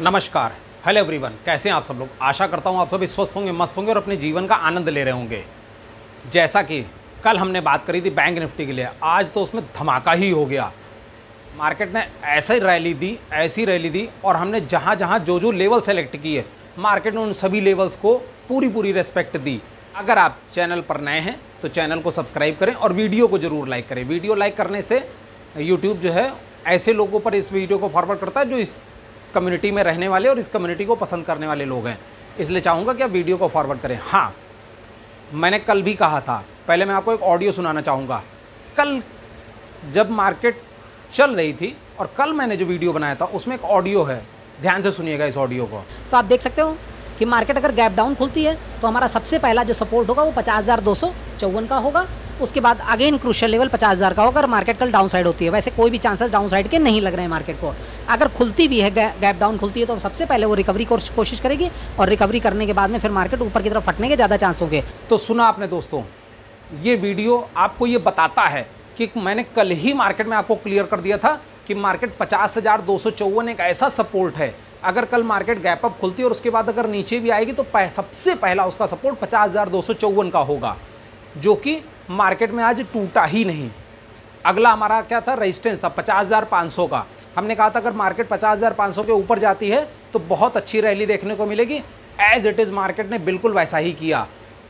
नमस्कार, hello everyone, कैसे हैं आप सब लोग। आशा करता हूं आप सभी स्वस्थ होंगे, मस्त होंगे और अपने जीवन का आनंद ले रहे होंगे। जैसा कि कल हमने बात करी थी बैंक निफ्टी के लिए, आज तो उसमें धमाका ही हो गया। मार्केट ने ऐसी रैली दी और हमने जहां जहां जो लेवल सेलेक्ट किए, मार्केट ने उन सभी लेवल्स को पूरी रेस्पेक्ट दी। अगर आप चैनल पर नए हैं तो चैनल को सब्सक्राइब करें और वीडियो को ज़रूर लाइक करें। वीडियो लाइक करने से यूट्यूब जो है ऐसे लोगों पर इस वीडियो को फॉरवर्ड करता है जो इस कम्युनिटी में रहने वाले और इस कम्युनिटी को पसंद करने वाले लोग हैं। इसलिए चाहूँगा कि आप वीडियो को फॉरवर्ड करें। हाँ, मैंने कल भी कहा था, पहले मैं आपको एक ऑडियो सुनाना चाहूँगा। कल जब मार्केट चल रही थी और कल मैंने जो वीडियो बनाया था उसमें एक ऑडियो है, ध्यान से सुनिएगा इस ऑडियो को। तो आप देख सकते हो कि मार्केट अगर गैप डाउन खुलती है तो हमारा सबसे पहला जो सपोर्ट होगा वो 50,254 का होगा। उसके बाद अगेन क्रूशियल लेवल 50,000 का होगा। और मार्केट कल डाउन साइड होती है, वैसे कोई भी चांसेस डाउन साइड के नहीं लग रहे हैं मार्केट को। अगर खुलती भी है, गैप डाउन खुलती है, तो सबसे पहले वो रिकवरी कोशिश करेगी और रिकवरी करने के बाद में फिर मार्केट ऊपर की तरफ फटने के ज़्यादा चांस होंगे। तो सुना आपने दोस्तों, ये वीडियो आपको ये बताता है कि मैंने कल ही मार्केट में आपको क्लियर कर दिया था कि मार्केट 50,254 एक ऐसा सपोर्ट है। अगर कल मार्केट गैप अप खुलती है और उसके बाद अगर नीचे भी आएगी तो सबसे पहला उसका सपोर्ट 50,254 का होगा, जो कि मार्केट में आज टूटा ही नहीं। अगला हमारा क्या था, रेजिस्टेंस था 50,500 का। हमने कहा था अगर मार्केट 50,500 के ऊपर जाती है तो बहुत अच्छी रैली देखने को मिलेगी। एज इट इज़ मार्केट ने बिल्कुल वैसा ही किया।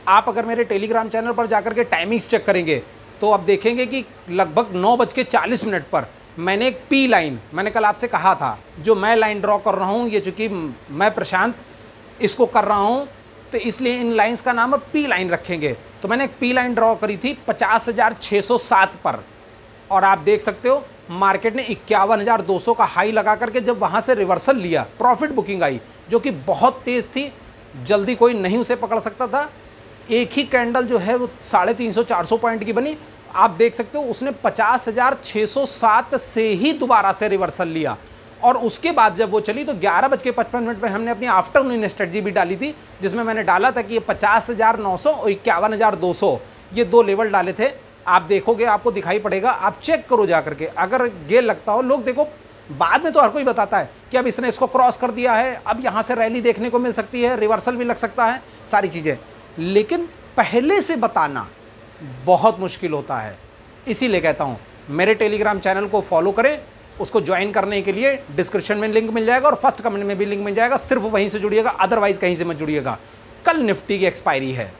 आप अगर मेरे टेलीग्राम चैनल पर जाकर के टाइमिंग्स चेक करेंगे तो आप देखेंगे कि लगभग 9:40 पर मैंने एक पी लाइन, मैंने कल आपसे कहा था, जो मैं लाइन ड्रॉ कर रहा हूँ, ये चूँकि मैं प्रशांत इसको कर रहा हूँ तो इसलिए इन लाइंस का नाम अब पी लाइन रखेंगे। तो मैंने एक पी लाइन ड्रॉ करी थी 50,607 पर और आप देख सकते हो मार्केट ने 51,200 का हाई लगा करके जब वहाँ से रिवर्सल लिया, प्रॉफिट बुकिंग आई जो कि बहुत तेज़ थी, जल्दी कोई नहीं उसे पकड़ सकता था। एक ही कैंडल जो है वो 350-400 पॉइंट की बनी। आप देख सकते हो उसने 50,607 से ही दोबारा से रिवर्सल लिया और उसके बाद जब वो चली तो 11:55 पर हमने अपनी आफ्टरनून स्ट्रेटजी भी डाली थी, जिसमें मैंने डाला था कि ये 50,900 और 51,200 ये दो लेवल डाले थे। आप देखोगे आपको दिखाई पड़ेगा, आप चेक करो जा करके। अगर ये लगता हो, लोग देखो बाद में तो हर कोई बताता है कि अब इसने इसको क्रॉस कर दिया है, अब यहाँ से रैली देखने को मिल सकती है, रिवर्सल भी लग सकता है, सारी चीज़ें, लेकिन पहले से बताना बहुत मुश्किल होता है। इसीलिए कहता हूँ मेरे टेलीग्राम चैनल को फॉलो करें। उसको ज्वाइन करने के लिए डिस्क्रिप्शन में लिंक मिल जाएगा और फर्स्ट कमेंट में भी लिंक मिल जाएगा। सिर्फ वहीं से जुड़िएगा, अदरवाइज कहीं से मत जुड़िएगा। कल निफ्टी की एक्सपायरी है।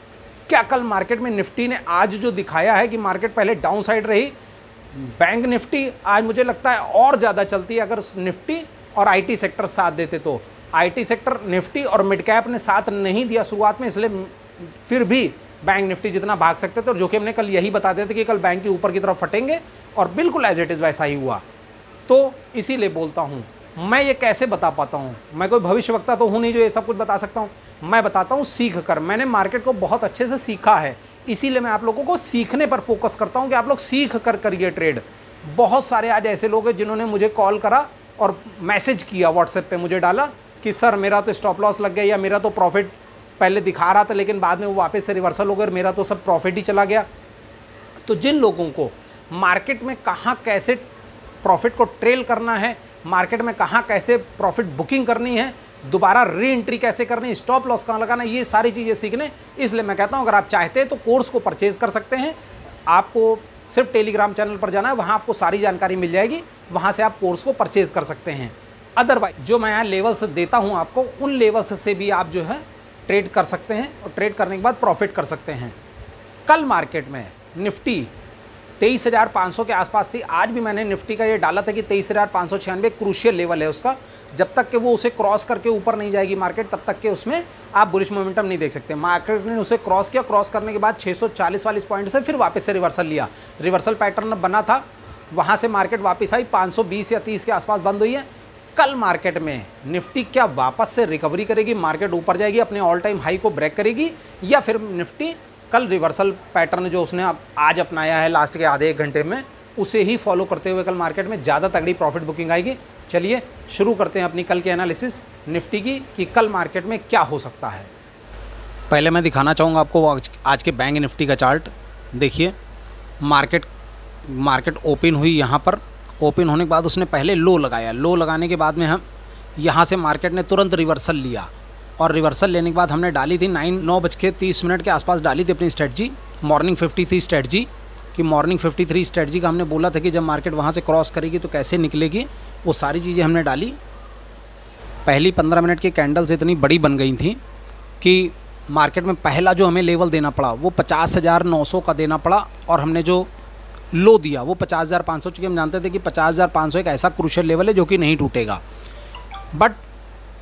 क्या कल मार्केट में निफ्टी ने आज जो दिखाया है कि मार्केट पहले डाउन साइड रही, बैंक निफ्टी आज मुझे लगता है और ज़्यादा चलती है अगर निफ्टी और आईटी सेक्टर साथ देते तो। आईटी सेक्टर, निफ्टी और मिड कैप ने साथ नहीं दिया शुरुआत में, इसलिए फिर भी बैंक निफ्टी जितना भाग सकते थे, और जो कि हमने कल यही बता दिया था कि कल बैंक के ऊपर की तरफ फटेंगे और बिल्कुल एज इट इज़ वैसा ही हुआ। तो इसीलिए बोलता हूँ, मैं ये कैसे बता पाता हूँ, मैं कोई भविष्यवक्ता तो हूँ नहीं जो ये सब कुछ बता सकता हूँ। मैं बताता हूँ सीख कर। मैंने मार्केट को बहुत अच्छे से सीखा है, इसीलिए मैं आप लोगों को सीखने पर फोकस करता हूँ कि आप लोग सीख कर करिए ट्रेड। बहुत सारे आज ऐसे लोग हैं जिन्होंने मुझे कॉल करा और मैसेज किया, व्हाट्सएप पे मुझे डाला कि सर मेरा तो स्टॉप लॉस लग गया, या मेरा तो प्रॉफिट पहले दिखा रहा था लेकिन बाद में वो वापस से रिवर्सल हो गया, मेरा तो सब प्रॉफिट ही चला गया। तो जिन लोगों को मार्केट में कहाँ कैसे प्रॉफिट को ट्रेल करना है, मार्केट में कहाँ कैसे प्रॉफिट बुकिंग करनी है, दोबारा री एंट्री कैसे करनी है, स्टॉप लॉस कहाँ लगाना है, ये सारी चीज़ें सीखने, इसलिए मैं कहता हूँ अगर आप चाहते हैं तो कोर्स को परचेज कर सकते हैं। आपको सिर्फ टेलीग्राम चैनल पर जाना है, वहाँ आपको सारी जानकारी मिल जाएगी, वहाँ से आप कोर्स को परचेज कर सकते हैं। अदरवाइज जो मैं यहाँ लेवल्स देता हूँ आपको, उन लेवल्स से भी आप जो है ट्रेड कर सकते हैं और ट्रेड करने के बाद प्रॉफिट कर सकते हैं। कल मार्केट में निफ्टी 23,500 के आसपास थी। आज भी मैंने निफ्टी का ये डाला था कि 23,596 क्रूशियल लेवल है उसका। जब तक कि वो उसे क्रॉस करके ऊपर नहीं जाएगी मार्केट, तब तक के उसमें आप बुलिश मोमेंटम नहीं देख सकते। मार्केट ने उसे क्रॉस किया, क्रॉस करने के बाद 640 पॉइंट से फिर वापस से रिवर्सल लिया। रिवर्सल पैटर्न बना था, वहाँ से मार्केट वापस आई, 520 या 30 के आसपास बंद हुई है। कल मार्केट में निफ्टी क्या वापस से रिकवरी करेगी, मार्केट ऊपर जाएगी, अपने ऑल टाइम हाई को ब्रेक करेगी, या फिर निफ्टी कल रिवर्सल पैटर्न जो उसने आज अपनाया है लास्ट के आधे एक घंटे में, उसे ही फॉलो करते हुए कल मार्केट में ज़्यादा तगड़ी प्रॉफिट बुकिंग आएगी। चलिए शुरू करते हैं अपनी कल की एनालिसिस निफ्टी की कि कल मार्केट में क्या हो सकता है। पहले मैं दिखाना चाहूँगा आपको आज के बैंक निफ्टी का चार्ट। देखिए मार्केट ओपन हुई यहाँ पर, ओपन होने के बाद उसने पहले लो लगाया, लो लगाने के बाद में हम यहाँ से मार्केट ने तुरंत रिवर्सल लिया और रिवर्सल लेने के बाद हमने डाली थी 9:30 के आसपास डाली थी अपनी स्ट्रेटजी, मॉर्निंग 53 स्ट्रेटजी कि मॉर्निंग 53 स्ट्रेटजी का हमने बोला था कि जब मार्केट वहाँ से क्रॉस करेगी तो कैसे निकलेगी, वो सारी चीज़ें हमने डाली। पहली 15 मिनट की कैंडल्स इतनी बड़ी बन गई थी कि मार्केट में पहला जो हमें लेवल देना पड़ा वो 50,900 का देना पड़ा और हमने जो लो दिया वो 50,500, चूँकि हम जानते थे कि 50,500 एक ऐसा क्रूशियल लेवल है जो कि नहीं टूटेगा। बट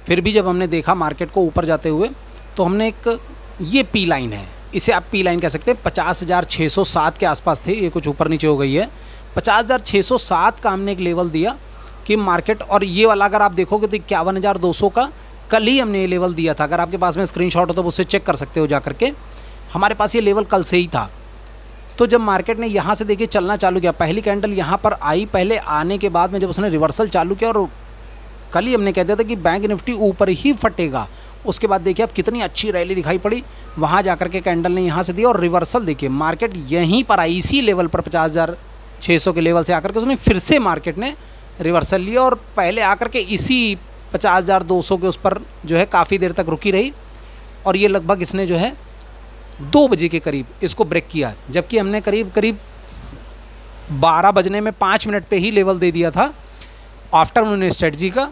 फिर भी जब हमने देखा मार्केट को ऊपर जाते हुए तो हमने एक ये पी लाइन है, इसे आप पी लाइन कह सकते हैं, 50,607 के आसपास थे, ये कुछ ऊपर नीचे हो गई है। 50,607 का हमने एक लेवल दिया कि मार्केट, और ये वाला अगर आप देखोगे तो 51,200 का कल ही हमने ये लेवल दिया था। अगर आपके पास में स्क्रीनशॉट हो तो उससे चेक कर सकते हो जा करके, हमारे पास ये लेवल कल से ही था। तो जब मार्केट ने यहाँ से देखिए चलना चालू किया, पहली कैंडल यहाँ पर आई, पहले आने के बाद में जब उसने रिवर्सल चालू किया, और कल ही हमने कह दिया था कि बैंक निफ्टी ऊपर ही फटेगा। उसके बाद देखिए अब कितनी अच्छी रैली दिखाई पड़ी, वहाँ जाकर के कैंडल ने यहाँ से दिया और रिवर्सल देखिए मार्केट यहीं पर आई, इसी लेवल पर 50,600 के लेवल से आकर के उसने फिर से मार्केट ने रिवर्सल लिया और पहले आकर के इसी 50,200 के उस पर जो है काफ़ी देर तक रुकी रही और ये लगभग इसने जो है 2 बजे के करीब इसको ब्रेक किया, जबकि हमने करीब 12 बजने में 5 मिनट पे ही लेवल दे दिया था आफ्टरनून स्ट्रेटजी का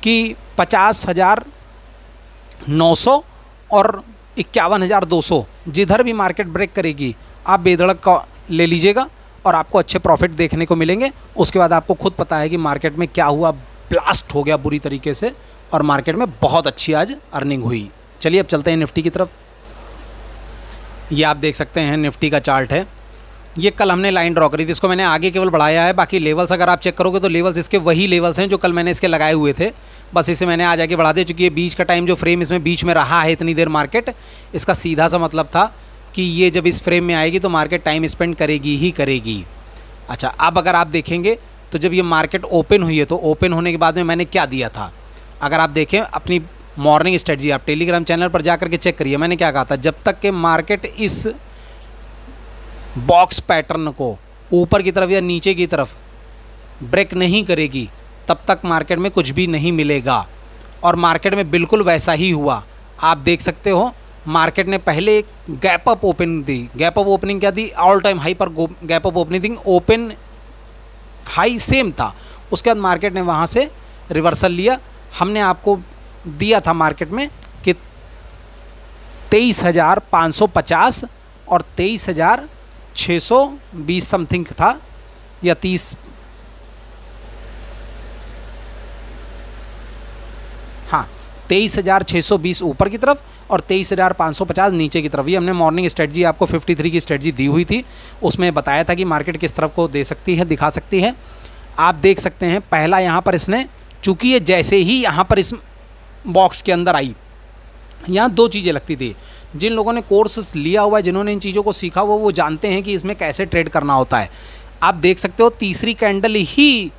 कि 50,900 और 51,200 जिधर भी मार्केट ब्रेक करेगी आप बेधड़क का ले लीजिएगा और आपको अच्छे प्रॉफिट देखने को मिलेंगे। उसके बाद आपको खुद पता है कि मार्केट में क्या हुआ, ब्लास्ट हो गया बुरी तरीके से और मार्केट में बहुत अच्छी आज अर्निंग हुई। चलिए अब चलते हैं निफ्टी की तरफ। ये आप देख सकते हैं निफ्टी का चार्ट है, ये कल हमने लाइन ड्रॉ करी थी, इसको मैंने आगे केवल बढ़ाया है, बाकी लेवल्स अगर आप चेक करोगे तो लेवल्स इसके वही लेवल्स हैं जो कल मैंने इसके लगाए हुए थे, बस इसे मैंने आज आगे बढ़ा दिया। चूँकि ये बीच का टाइम जो फ्रेम इसमें बीच में रहा है इतनी देर मार्केट, इसका सीधा सा मतलब था कि ये जब इस फ्रेम में आएगी तो मार्केट टाइम स्पेंड करेगी ही करेगी। अच्छा, अब अगर आप देखेंगे तो जब ये मार्केट ओपन हुई है तो ओपन होने के बाद में मैंने क्या दिया था, अगर आप देखें अपनी मॉर्निंग स्ट्रेटजी आप टेलीग्राम चैनल पर जा करके चेक करिए, मैंने क्या कहा था, जब तक कि मार्केट इस बॉक्स पैटर्न को ऊपर की तरफ या नीचे की तरफ ब्रेक नहीं करेगी तब तक मार्केट में कुछ भी नहीं मिलेगा। और मार्केट में बिल्कुल वैसा ही हुआ। आप देख सकते हो मार्केट ने पहले एक गैप अप ओपनिंग दी, गैप अप ओपनिंग क्या दी, ऑल टाइम हाई पर गैप अप ओपनिंग दी, ओपन हाई सेम था। उसके बाद मार्केट ने वहाँ से रिवर्सल लिया। हमने आपको दिया था मार्केट में कि 23,550 और 23,620 समथिंग था या 30, हाँ 23,620 ऊपर की तरफ और 23,550 नीचे की तरफ। ये हमने मॉर्निंग स्ट्रेटजी आपको 53 की स्ट्रेटजी दी हुई थी, उसमें बताया था कि मार्केट किस तरफ को दे सकती है, दिखा सकती है। आप देख सकते हैं पहला यहाँ पर इसने, चूँकि ये जैसे ही यहाँ पर इस बॉक्स के अंदर आई, यहाँ 2 चीज़ें लगती थी। जिन लोगों ने कोर्स लिया हुआ है, जिन्होंने इन चीज़ों को सीखा हुआ, वो जानते हैं कि इसमें कैसे ट्रेड करना होता है। आप देख सकते हो तीसरी कैंडल ही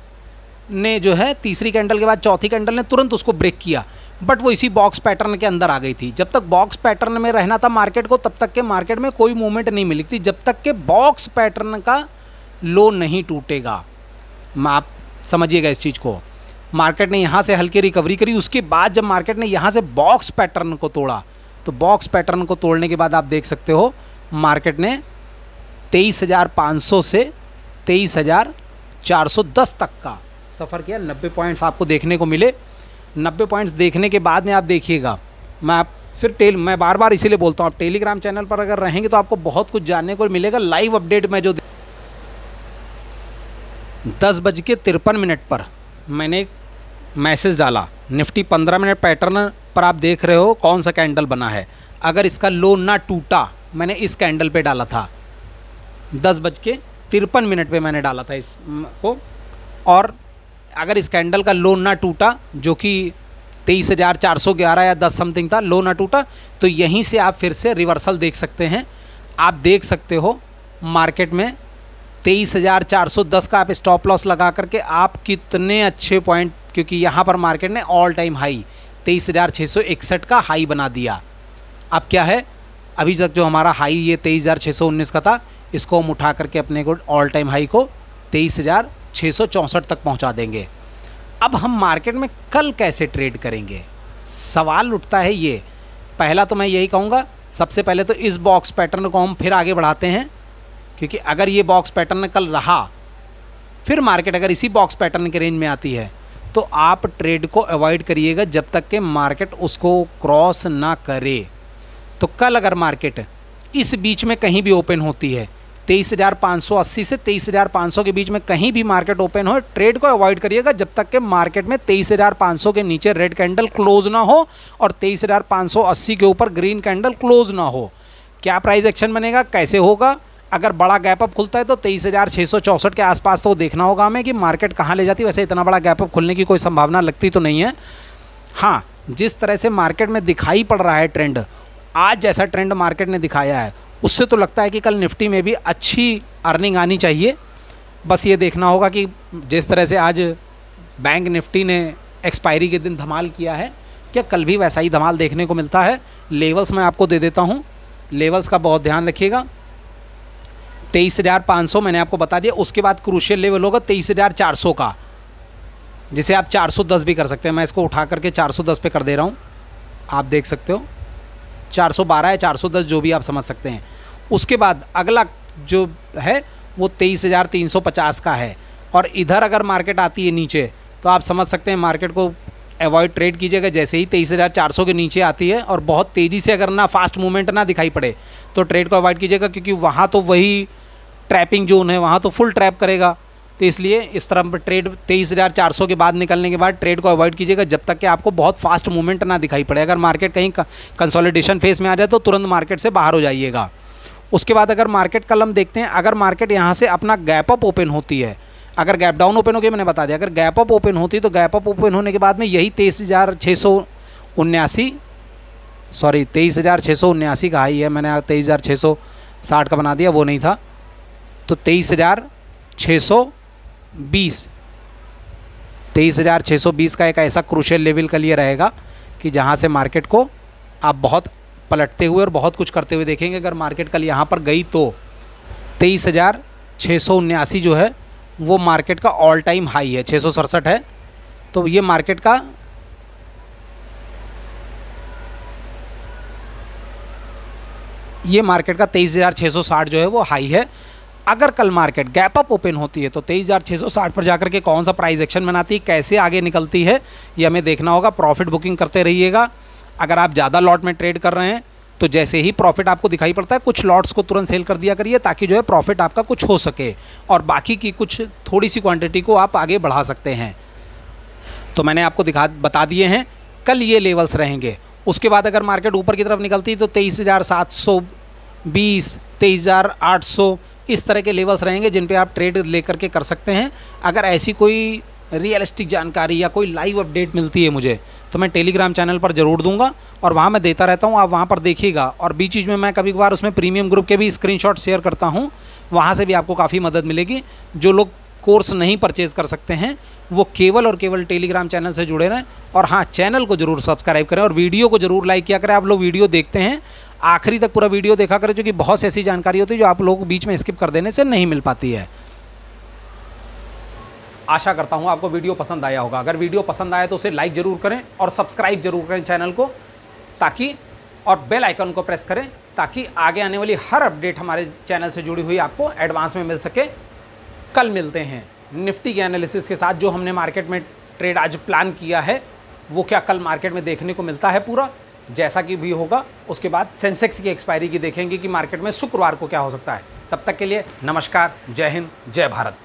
ने जो है, तीसरी कैंडल के बाद चौथी कैंडल ने तुरंत उसको ब्रेक किया, बट वो इसी बॉक्स पैटर्न के अंदर आ गई थी। जब तक बॉक्स पैटर्न में रहना था मार्केट को, तब तक के मार्केट में कोई मूवमेंट नहीं मिली थी, जब तक के बॉक्स पैटर्न का लो नहीं टूटेगा। आप समझिएगा इस चीज़ को। मार्केट ने यहाँ से हल्की रिकवरी करी, उसके बाद जब मार्केट ने यहाँ से बॉक्स पैटर्न को तोड़ा, तो बॉक्स पैटर्न को तोड़ने के बाद आप देख सकते हो मार्केट ने 23,500 से 23,410 तक का सफ़र किया। 90 पॉइंट्स आपको देखने को मिले। 90 पॉइंट्स देखने के बाद में आप देखिएगा, मैं बार बार इसीलिए बोलता हूँ, आप टेलीग्राम चैनल पर अगर रहेंगे तो आपको बहुत कुछ जानने को मिलेगा। लाइव अपडेट में जो 10:53 पर मैंने एक मैसेज डाला, निफ्टी 15 मिनट पैटर्न पर आप देख रहे हो कौन सा कैंडल बना है, अगर इसका लो ना टूटा, मैंने इस कैंडल पे डाला था 10:53 पे मैंने डाला था इसको, और अगर इस कैंडल का लो ना टूटा जो कि 23,411 या 10 समथिंग था, लो ना टूटा, तो यहीं से आप फिर से रिवर्सल देख सकते हैं। आप देख सकते हो मार्केट में 23,410 का आप स्टॉप लॉस लगा करके आप कितने अच्छे पॉइंट, क्योंकि यहाँ पर मार्केट ने ऑल टाइम हाई 23,661 का हाई बना दिया। अब क्या है, अभी तक जो हमारा हाई ये 23,619 का था, इसको हम उठा करके अपने को ऑल टाइम हाई को 23,664 तक पहुँचा देंगे। अब हम मार्केट में कल कैसे ट्रेड करेंगे, सवाल उठता है ये। पहला तो मैं यही कहूँगा, सबसे पहले तो इस बॉक्स पैटर्न को हम फिर आगे बढ़ाते हैं, क्योंकि अगर ये बॉक्स पैटर्न कल रहा, फिर मार्केट अगर इसी बॉक्स पैटर्न के रेंज में आती है, तो आप ट्रेड को अवॉइड करिएगा जब तक कि मार्केट उसको क्रॉस ना करे। तो कल अगर मार्केट इस बीच में कहीं भी ओपन होती है, 23,580 से 23,500 के बीच में कहीं भी मार्केट ओपन हो, ट्रेड को अवॉइड करिएगा जब तक कि मार्केट में 23,500 के नीचे रेड कैंडल क्लोज ना हो और 23,580 के ऊपर ग्रीन कैंडल क्लोज ना हो। क्या प्राइस एक्शन बनेगा, कैसे होगा? अगर बड़ा गैप अप खुलता है तो 23,664 के आसपास तो देखना होगा हमें कि मार्केट कहाँ ले जाती है। वैसे इतना बड़ा गैप अप खुलने की कोई संभावना लगती तो नहीं है। हाँ, जिस तरह से मार्केट में दिखाई पड़ रहा है ट्रेंड, आज जैसा ट्रेंड मार्केट ने दिखाया है, उससे तो लगता है कि कल निफ्टी में भी अच्छी अर्निंग आनी चाहिए। बस ये देखना होगा कि जिस तरह से आज बैंक निफ्टी ने एक्सपायरी के दिन धमाल किया है, क्या कल भी वैसा ही धमाल देखने को मिलता है। लेवल्स मैं आपको दे देता हूँ, लेवल्स का बहुत ध्यान रखिएगा। 23,500 मैंने आपको बता दिया। उसके बाद क्रूशियल लेवल होगा 23,400 का, जिसे आप 410 भी कर सकते हैं। मैं इसको उठा करके 410 पे कर दे रहा हूँ, आप देख सकते हो। 412 या 410 जो भी आप समझ सकते हैं। उसके बाद अगला जो है वो 23,350 का है। और इधर अगर मार्केट आती है नीचे, तो आप समझ सकते हैं मार्केट को अवॉइड ट्रेड कीजिएगा। जैसे ही 23,400 के नीचे आती है और बहुत तेज़ी से अगर ना फास्ट मूवमेंट ना दिखाई पड़े, तो ट्रेड को अवॉइड कीजिएगा, क्योंकि वहाँ तो वही ट्रैपिंग जोन है, वहाँ तो फुल ट्रैप करेगा। तो इसलिए इस तरह पर ट्रेड 23,400 के बाद निकलने के बाद ट्रेड को अवॉइड कीजिएगा जब तक कि आपको बहुत फास्ट मूवमेंट ना दिखाई पड़े। अगर मार्केट कहीं कंसोलिडेशन फेज में आ जाए तो तुरंत मार्केट से बाहर हो जाइएगा। उसके बाद अगर मार्केट कल हम देखते हैं, अगर मार्केट यहाँ से अपना गैप अप ओपन होती है, अगर गैप डाउन ओपन हो गया, मैंने बता दिया, अगर गैप अप ओपन होती है तो गैप अप ओपन होने के बाद में यही 23,679 का हाई है। मैंने 23,660 का बना दिया, वो नहीं था। तो 23,620 का एक ऐसा क्रूशियल लेवल का लिए रहेगा कि जहाँ से मार्केट को आप बहुत पलटते हुए और बहुत कुछ करते हुए देखेंगे। अगर मार्केट कल यहाँ पर गई तो 23,679 जो है वो मार्केट का ऑल टाइम हाई है, 667 है। तो ये मार्केट का ये मार्केट का 23,660 जो है वो हाई है। अगर कल मार्केट गैप अप ओपन होती है तो 23,660 पर जाकर के कौन सा प्राइस एक्शन बनाती है, कैसे आगे निकलती है, ये हमें देखना होगा। प्रॉफिट बुकिंग करते रहिएगा। अगर आप ज़्यादा लॉट में ट्रेड कर रहे हैं तो जैसे ही प्रॉफिट आपको दिखाई पड़ता है, कुछ लॉट्स को तुरंत सेल कर दिया करिए, ताकि जो है प्रॉफिट आपका कुछ हो सके और बाकी की कुछ थोड़ी सी क्वांटिटी को आप आगे बढ़ा सकते हैं। तो मैंने आपको बता दिए हैं कल ये लेवल्स रहेंगे। उसके बाद अगर मार्केट ऊपर की तरफ निकलती है तो 23,720, 23,800 इस तरह के लेवल्स रहेंगे जिन पे आप ट्रेड लेकर के कर सकते हैं। अगर ऐसी कोई रियलिस्टिक जानकारी या कोई लाइव अपडेट मिलती है मुझे, तो मैं टेलीग्राम चैनल पर ज़रूर दूंगा और वहाँ मैं देता रहता हूँ, आप वहाँ पर देखिएगा। और बीच बीच में मैं कभी कभार उसमें प्रीमियम ग्रुप के भी स्क्रीनशॉट शेयर करता हूँ, वहाँ से भी आपको काफ़ी मदद मिलेगी। जो लोग कोर्स नहीं परचेज़ कर सकते हैं वो केवल और केवल टेलीग्राम चैनल से जुड़े रहें। और हाँ, चैनल को ज़रूर सब्सक्राइब करें और वीडियो को ज़रूर लाइक किया करें। आप लोग वीडियो देखते हैं, आखिरी तक पूरा वीडियो देखा करें, जो कि बहुत सी ऐसी जानकारी होती है जो आप लोगों को बीच में स्किप कर देने से नहीं मिल पाती है। आशा करता हूँ आपको वीडियो पसंद आया होगा। अगर वीडियो पसंद आया तो उसे लाइक ज़रूर करें और सब्सक्राइब जरूर करें चैनल को, ताकि और बेल आइकन को प्रेस करें ताकि आगे आने वाली हर अपडेट हमारे चैनल से जुड़ी हुई आपको एडवांस में मिल सके। कल मिलते हैं निफ्टी के एनालिसिस के साथ। जो हमने मार्केट में ट्रेड आज प्लान किया है वो क्या कल मार्केट में देखने को मिलता है पूरा, जैसा कि भी होगा। उसके बाद सेंसेक्स की एक्सपायरी की देखेंगे कि मार्केट में शुक्रवार को क्या हो सकता है। तब तक के लिए नमस्कार, जय हिंद, जय भारत।